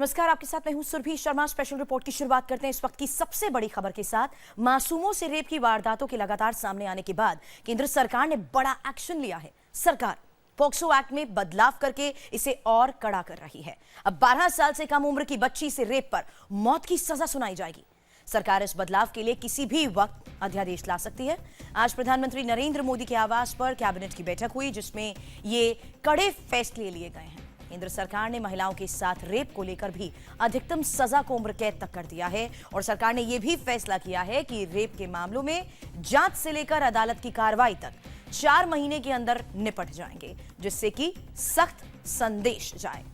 नमस्कार, आपके साथ मैं हूं सुरभि शर्मा। स्पेशल रिपोर्ट की शुरुआत करते हैं इस वक्त की सबसे बड़ी खबर के साथ। मासूमों से रेप की वारदातों के लगातार सामने आने के बाद केंद्र सरकार ने बड़ा एक्शन लिया है। सरकार पोक्सो एक्ट में बदलाव करके इसे और कड़ा कर रही है। अब 12 साल से कम उम्र की बच्ची से रेप पर मौत की सजा सुनाई जाएगी। सरकार इस बदलाव के लिए किसी भी वक्त अध्यादेश ला सकती है। आज प्रधानमंत्री नरेंद्र मोदी के आवास पर कैबिनेट की बैठक हुई, जिसमें ये कड़े फैसले लिए गए हैं। केंद्र सरकार ने महिलाओं के साथ रेप को लेकर भी अधिकतम सजा को उम्र कैद तक कर दिया है और सरकार ने यह भी फैसला किया है कि रेप के मामलों में जांच से लेकर अदालत की कार्रवाई तक 4 महीने के अंदर निपट जाएंगे, जिससे कि सख्त संदेश जाए।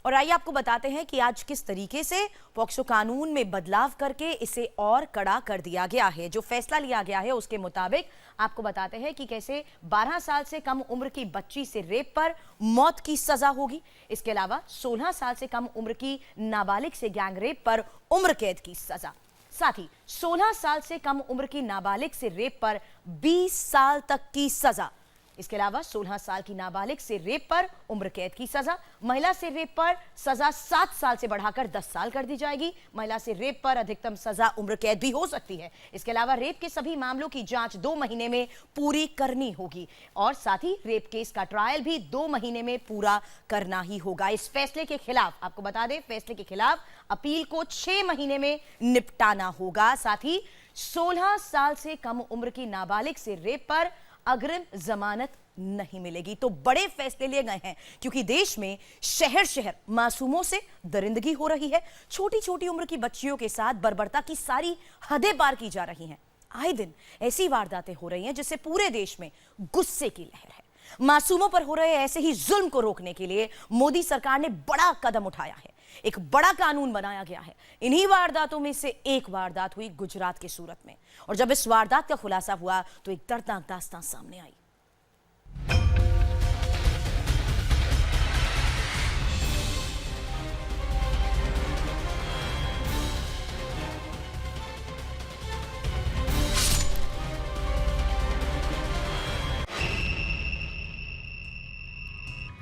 और आइए आपको बताते हैं कि आज किस तरीके से पॉक्सो कानून में बदलाव करके इसे और कड़ा कर दिया गया है। जो फैसला लिया गया है उसके मुताबिक आपको बताते हैं कि कैसे 12 साल से कम उम्र की बच्ची से रेप पर मौत की सजा होगी। इसके अलावा 16 साल से कम उम्र की नाबालिग से गैंग रेप पर उम्र कैद की सजा, साथ ही 16 साल से कम उम्र की नाबालिग से रेप पर 20 साल तक की सजा। इसके अलावा 16 साल की नाबालिग से रेप पर उम्र कैद की सजा, महिला से रेप पर सजा 7 साल से बढ़ाकर 10 साल कर दी जाएगी। महिला से रेप पर अधिकतम सजा उम्र कैद भी हो सकती है। इसके अलावा रेप के सभी मामलों की जांच 2 महीने में पूरी करनी होगी और साथ ही रेप केस का ट्रायल भी 2 महीने में पूरा करना ही होगा। इस फैसले के खिलाफ आपको बता दें, फैसले के खिलाफ अपील को 6 महीने में निपटाना होगा। साथ ही 16 साल से कम उम्र की नाबालिग से रेप पर अग्रिम जमानत नहीं मिलेगी। तो बड़े फैसले लिए गए हैं क्योंकि देश में शहर शहर मासूमों से दरिंदगी हो रही है। छोटी छोटी उम्र की बच्चियों के साथ बर्बरता की सारी हदें पार की जा रही हैं। आए दिन ऐसी वारदातें हो रही हैं जिससे पूरे देश में गुस्से की लहर है। मासूमों पर हो रहे ऐसे ही जुल्म को रोकने के लिए मोदी सरकार ने बड़ा कदम उठाया है। एक बड़ा कानून बनाया गया है। इन्हीं वारदातों में से एक वारदात हुई गुजरात के सूरत में, और जब इस वारदात का खुलासा हुआ तो एक दर्दनाक दास्तां सामने आई।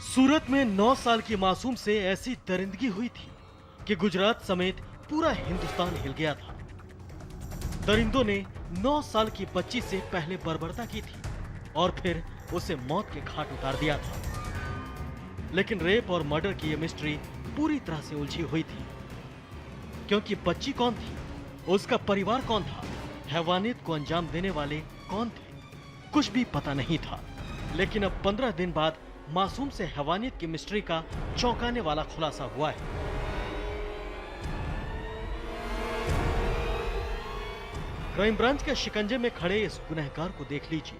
सूरत में 9 साल की मासूम से ऐसी दरिंदगी हुई थी कि गुजरात समेत पूरा हिंदुस्तान हिल गया था। दरिंदों ने 9 साल की बच्ची से पहले बर्बरता की थी और फिर उसे मौत के घाट उतार दिया था। लेकिन रेप और मर्डर की यह मिस्ट्री पूरी तरह से उलझी हुई थी, क्योंकि बच्ची कौन थी, उसका परिवार कौन था, हैवानियत को अंजाम देने वाले कौन थे, कुछ भी पता नहीं था। लेकिन अब 15 दिन बाद मासूम से हैवानियत की मिस्ट्री का चौंकाने वाला खुलासा हुआ है। क्राइम ब्रांच के शिकंजे में खड़े इस गुनहगार को देख लीजिए।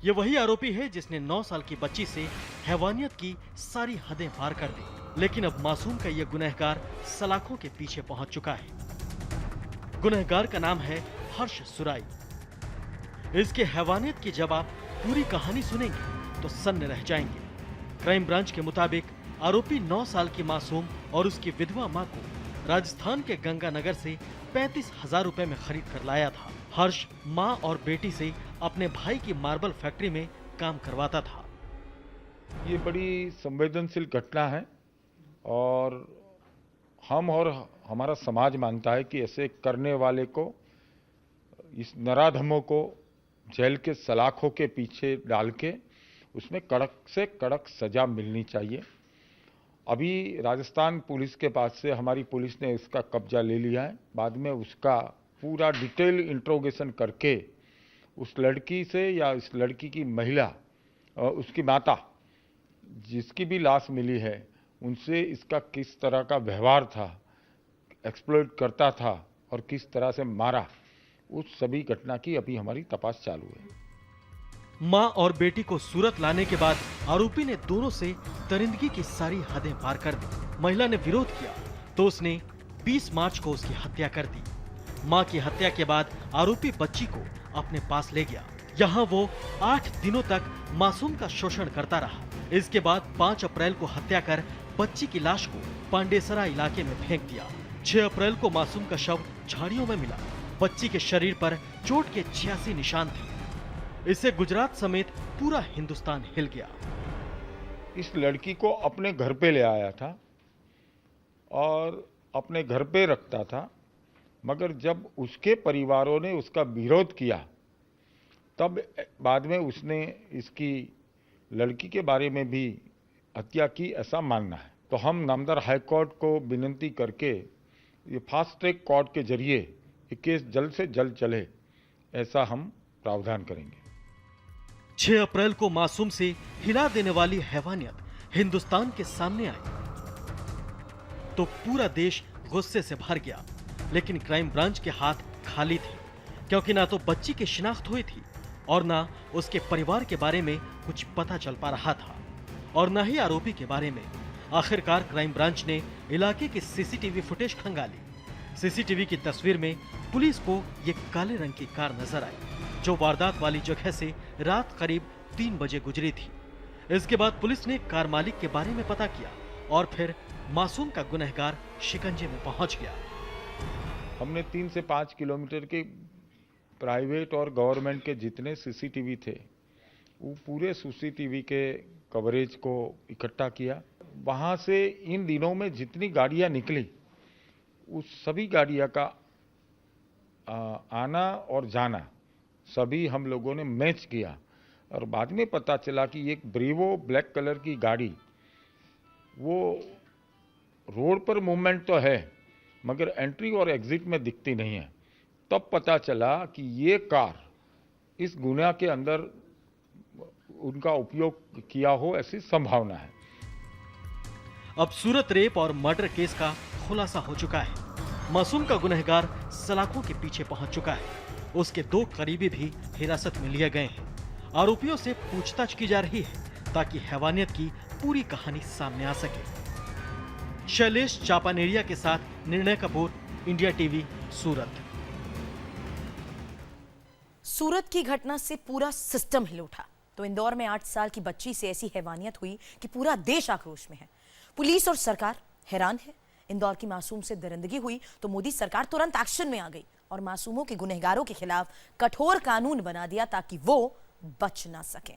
ये वही आरोपी है जिसने 9 साल की बच्ची से हैवानियत की सारी हदें पार कर दी। लेकिन अब मासूम का यह गुनहगार सलाखों के पीछे पहुंच चुका है। गुनहगार का नाम है हर्ष सुराई। इसके हैवानियत की जब आप पूरी कहानी सुनेंगे तो सन्न रह जाएंगे। क्राइम ब्रांच के मुताबिक आरोपी 9 साल की मासूम और उसकी विधवा मां को राजस्थान के गंगानगर से 35,000 रुपए में खरीद कर लाया था। हर्ष मां और बेटी से अपने भाई की मार्बल फैक्ट्री में काम करवाता था। ये बड़ी संवेदनशील घटना है और हम और हमारा समाज मानता है कि ऐसे करने वाले को, इस नराधमों को जेल के सलाखों के पीछे डाल के उसमें कड़क से कड़क सजा मिलनी चाहिए। अभी राजस्थान पुलिस के पास से हमारी पुलिस ने इसका कब्जा ले लिया है। बाद में उसका पूरा डिटेल इंट्रोगेशन करके उस लड़की से या इस लड़की की महिला, उसकी माता, जिसकी भी लाश मिली है, उनसे इसका किस तरह का व्यवहार था, एक्सप्लॉइट करता था और किस तरह से मारा, उस सभी घटना की अभी हमारी तपास चालू है। मां और बेटी को सूरत लाने के बाद आरोपी ने दोनों से दरिंदगी की सारी हदें पार कर दी। महिला ने विरोध किया तो उसने 20 मार्च को उसकी हत्या कर दी। मां की हत्या के बाद आरोपी बच्ची को अपने पास ले गया। यहाँ वो 8 दिनों तक मासूम का शोषण करता रहा। इसके बाद 5 अप्रैल को हत्या कर बच्ची की लाश को पांडेसरा इलाके में फेंक दिया। 6 अप्रैल को मासूम का शव झाड़ियों में मिला। बच्ची के शरीर पर चोट के 86 निशान थे। इससे गुजरात समेत पूरा हिंदुस्तान हिल गया। इस लड़की को अपने घर पे ले आया था और अपने घर पे रखता था, मगर जब उसके परिवारों ने उसका विरोध किया तब बाद में उसने इसकी लड़की के बारे में भी हत्या की, ऐसा मानना है। तो हम नामदार हाई कोर्ट को विनती करके ये फास्ट ट्रैक कोर्ट के जरिए ये केस जल्द से जल्द चले, ऐसा हम प्रावधान करेंगे। 6 अप्रैल को मासूम से हिला देने वाली हैवानियत हिंदुस्तान के सामने आई तो पूरा देश गुस्से से भर गया, लेकिन क्राइम ब्रांच के हाथ खाली थे, क्योंकि ना तो बच्ची की शिनाख्त हुई थी और ना उसके परिवार के बारे में कुछ पता चल पा रहा था और ना ही आरोपी के बारे में। आखिरकार क्राइम ब्रांच ने इलाके की सीसीटीवी फुटेज खंगाली। सीसीटीवी की तस्वीर में पुलिस को ये काले रंग की कार नजर आई जो वारदात वाली जगह से रात करीब 3 बजे गुजरी थी। इसके बाद पुलिस ने कार मालिक के बारे में पता किया और फिर मासूम का गुनहगार शिकंजे में पहुंच गया। हमने 3 से 5 किलोमीटर के प्राइवेट और गवर्नमेंट के जितने सीसीटीवी थे वो पूरे सीसीटीवी के कवरेज को इकट्ठा किया। वहां से इन दिनों में जितनी गाड़ियां निकली उस सभी गाड़ियां का आना और जाना सभी हम लोगों ने मैच किया और बाद में पता चला कि एक ब्रेवो ब्लैक कलर की गाड़ी वो रोड पर मूवमेंट तो है मगर एंट्री और एग्जिट में दिखती नहीं है। तब पता चला कि ये कार इस गुना के अंदर उनका उपयोग किया हो ऐसी संभावना है। अब सूरत रेप और मर्डर केस का खुलासा हो चुका है। मासूम का गुनहगार सलाखों के पीछे पहुंच चुका है। उसके 2 करीबी भी हिरासत में लिए गए हैं। आरोपियों से पूछताछ की जा रही है ताकि हैवानियत की पूरी कहानी सामने आ सके। शैलेश चापानेरिया के साथ निर्णय कपूर, इंडिया टीवी, सूरत। सूरत की घटना से पूरा सिस्टम हिल उठा तो इंदौर में 8 साल की बच्ची से ऐसी हैवानियत हुई कि पूरा देश आक्रोश में है। पुलिस और सरकार हैरान है। इंदौर की मासूम से दरिंदगी हुई तो मोदी सरकार तुरंत एक्शन में आ गई और मासूमों के गुनहगारों के खिलाफ कठोर कानून बना दिया ताकि वो बच ना सकें।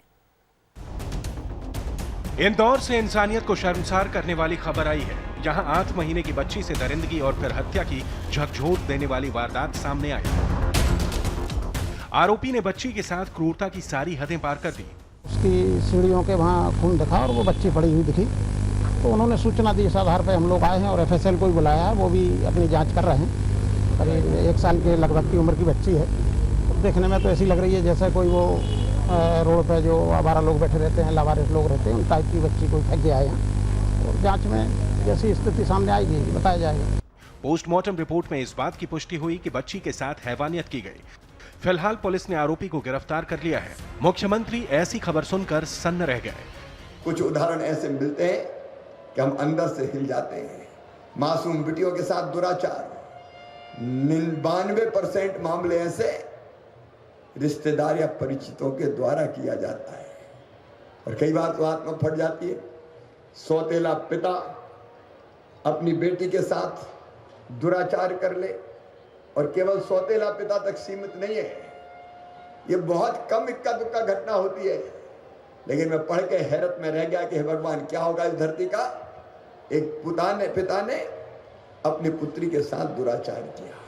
इंदौर से इंसानियत को शर्मसार करने वाली खबर आई है। यहां 8 महीने की बच्ची से दरिंदगी और फिर हत्या की झकझोर देने वाली वारदात सामने आई। आरोपी ने बच्ची के साथ क्रूरता की सारी हदें पार कर दी। उसकी सीढ़ियों के वहाँ खून दिखा और वो बच्ची पड़ी हुई दिखी तो उन्होंने सूचना दी। इस आधार पर हम लोग आए हैं और FSL को भी बुलाया है, वो भी अपनी जांच कर रहे हैं। करीब 1 साल के लगभग की उम्र की बच्ची है। तो देखने में तो ऐसी लग रही है जैसे कोई वो रोड पे जो आवारा लोग बैठे रहते हैं, लावारिस लोग रहते हैं, उन टाइप की बच्ची कोई फेंक के आए हैं और जाँच में जैसी स्थिति सामने आएगी बताया जाएगा। पोस्टमार्टम रिपोर्ट में इस बात की पुष्टि हुई कि बच्ची के साथ हैवानियत की गई। फिलहाल पुलिस ने आरोपी को गिरफ्तार कर लिया है। मुख्यमंत्री ऐसी खबर सुनकर सन्न रह गए। कुछ उदाहरण ऐसे मिलते हैं कि हम अंदर से हिल जाते हैं। मासूम बेटियों के साथ दुराचार, 99% मामले ऐसे रिश्तेदार या परिचितों के द्वारा किया जाता है और कई बार तो आत्मा फट जाती है। सौतेला पिता अपनी बेटी के साथ दुराचार कर ले और केवल सौतेला पिता तक सीमित नहीं है, ये बहुत कम इक्का दुक्का घटना होती है। लेकिन मैं पढ़ के हैरत में रह गया कि हे भगवान क्या होगा इस धरती का। एक पिता ने अपनी पुत्री के साथ दुराचार किया।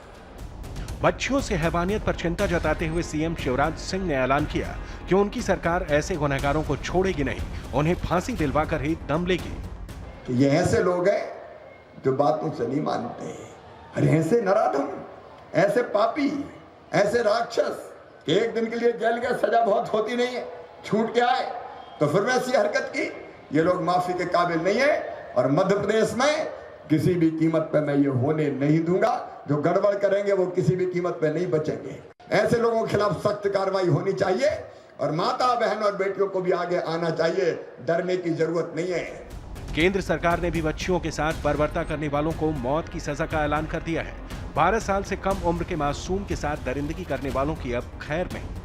बच्चियों से हैवानियत पर चिंता जताते हुए सीएम शिवराज सिंह ने ऐलान किया कि उनकी सरकार ऐसे गुनहगारों को छोड़ेगी नहीं, उन्हें फांसी दिलवाकर ही दम लेगी। तो ये ऐसे लोग हैं जो बातों से नहीं मानते हैं। अरे ऐसे नराधम, ऐसे पापी, ऐसे राक्षस, एक दिन के लिए जेल की सजा बहुत होती नहीं है, छूट के आए तो फिर वैसी हरकत की। ये लोग माफी के काबिल नहीं है और मध्य प्रदेश में किसी भी कीमत पे मैं ये होने नहीं दूंगा। जो गड़बड़ करेंगे वो किसी भी कीमत पे नहीं बचेंगे। ऐसे लोगों के खिलाफ सख्त कार्रवाई होनी चाहिए और माता बहन और बेटियों को भी आगे आना चाहिए। डरने की जरूरत नहीं है। केंद्र सरकार ने भी बच्चियों के साथ बर्बरता करने वालों को मौत की सजा का ऐलान कर दिया है। 12 साल से कम उम्र के मासूम के साथ दरिंदगी करने वालों की अब खैर नहीं।